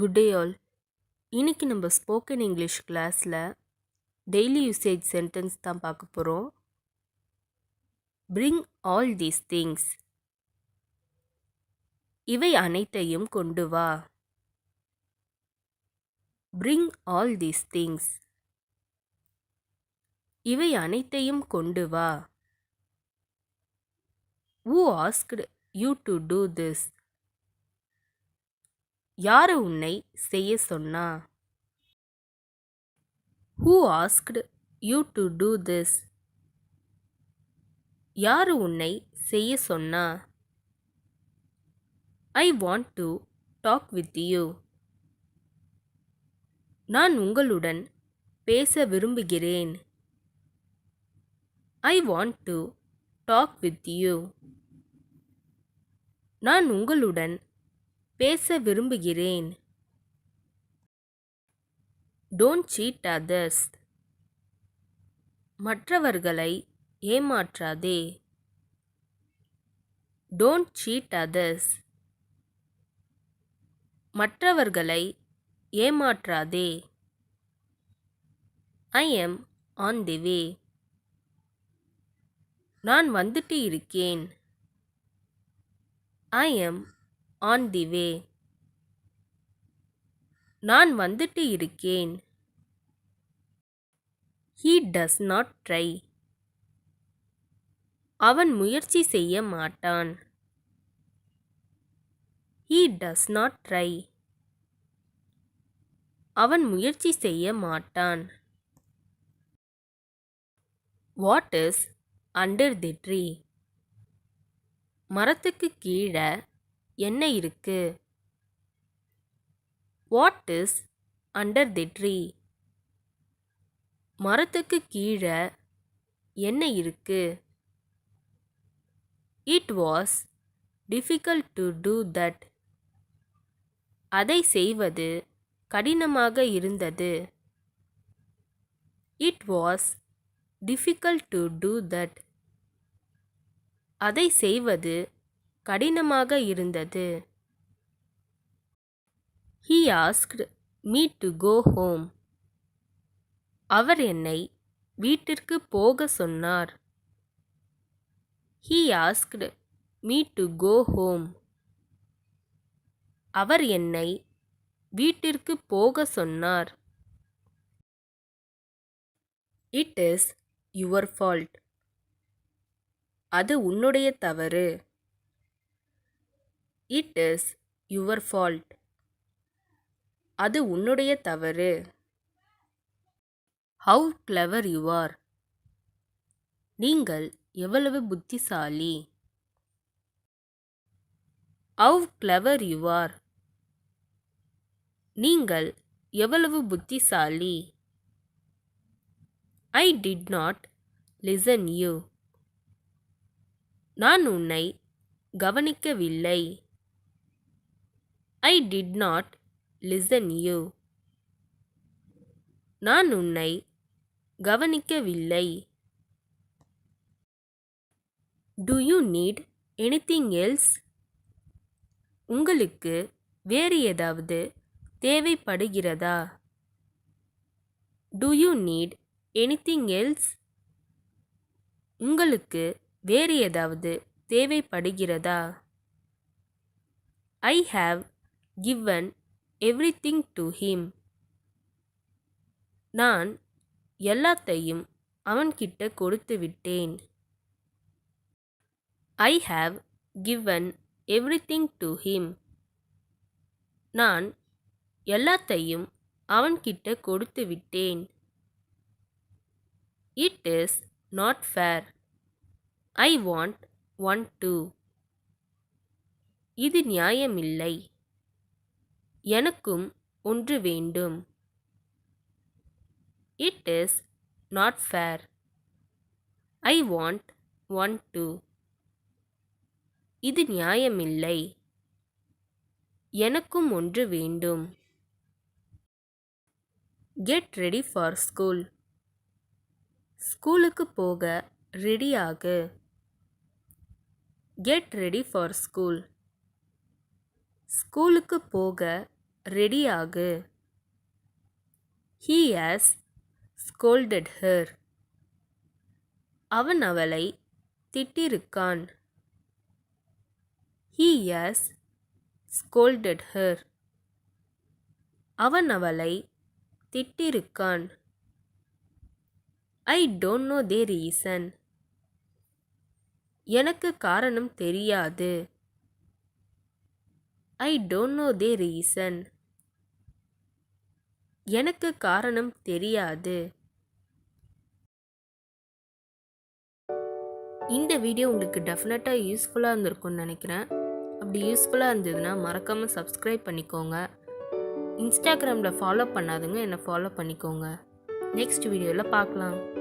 Good day all. இன்னைக்கு நம்ம spoken English கிளாஸில் டெய்லி யூசேஜ் சென்டென்ஸ் தான் பார்க்க போகிறோம். Bring all these things. இவை அனைத்தையும் கொண்டு வா. Bring all these things. இவை அனைத்தையும் கொண்டு வா. Who asked you to do this? யாரு உன்னை செய்ய சொன்னா? Who asked you to do this? யாரு உன்னை செய்ய சொன்னா? I want to talk with you. நான் உங்களுடன் பேச விரும்புகிறேன். I want to talk with you. நான் உங்களுடன் பேச விரும்புகிறேன். Don't cheat others. மற்றவர்களை ஏமாற்றாதே. Don't cheat others. மற்றவர்களை ஏமாற்றாதே. I am on the way. நான் வந்துட்டு இருக்கேன். I am on the way. நான் வந்துட்டு இருக்கேன். He does not try. அவன் முயற்சி செய்ய மாட்டான். He does not try. அவன் முயற்சி செய்ய மாட்டான். What is under the tree? மரத்துக்கு கீழே என்ன இருக்கு? What is under the tree? மரத்துக்கு கீழே என்ன இருக்கு? It was difficult to do that. அதை செய்வது கடினமாக இருந்தது. It was difficult to do that. அதை செய்வது கடினமாக இருந்தது. He asked me to go home. அவர் என்னை வீட்டிற்கு போக சொன்னார். He asked me to go home. அவர் என்னை வீட்டிற்கு போக சொன்னார். It is your fault. அது உன்னுடைய தவறு. It is your fault. அது உன்னுடைய தவறு. How clever you are. நீங்கள் எவ்வளவு புத்திசாலி. How clever you are. நீங்கள் எவ்வளவு புத்திசாலி. I did not listen you. நான் உன்னை கவனிக்கவில்லை. I did not listen you. நான் உன்னை கவனிக்கவில்லை. Do you need anything else? உங்களுக்கு வேறு ஏதாவது தேவைப்படுகிறதா? Do you need anything else? உங்களுக்கு வேறு ஏதாவது தேவைப்படுகிறதா? I have given everything to him. நான் எல்லாத்தையும் அவன்கிட்ட கொடுத்து விட்டேன். I have given everything to him. நான் எல்லாத்தையும் அவன்கிட்ட கொடுத்து விட்டேன். It is not fair. I want one too. இது நியாயமில்லை. எனக்கும் ஒன்று வேண்டும். It is not fair. I want one too. இது நியாயமில்லை. எனக்கும் ஒன்று வேண்டும். Get ready for school. ஸ்கூலுக்கு போக ரெடியாகு. Get ready for school. ஸ்கூலுக்கு போக ரெடியாகு. He has scolded her. அவன் அவளை திட்டிருக்கான். He has scolded her. அவன் அவளை திட்டிருக்கான். I don't know the reason. எனக்கு காரணம் தெரியாது. I don't know the reason. எனக்கு காரணம் தெரியாது. இந்த வீடியோ உங்களுக்கு டெஃபினட்டாக யூஸ்ஃபுல்லாக இருந்திருக்கும்னு நினைக்கிறேன். அப்படி யூஸ்ஃபுல்லாக இருந்ததுன்னா மறக்காமல் சப்ஸ்கிரைப் பண்ணிக்கோங்க. இன்ஸ்டாகிராமில் ஃபாலோ பண்ணாதுங்க என்னை ஃபாலோ பண்ணிக்கோங்க. நெக்ஸ்ட் வீடியோவில் பார்க்கலாம்.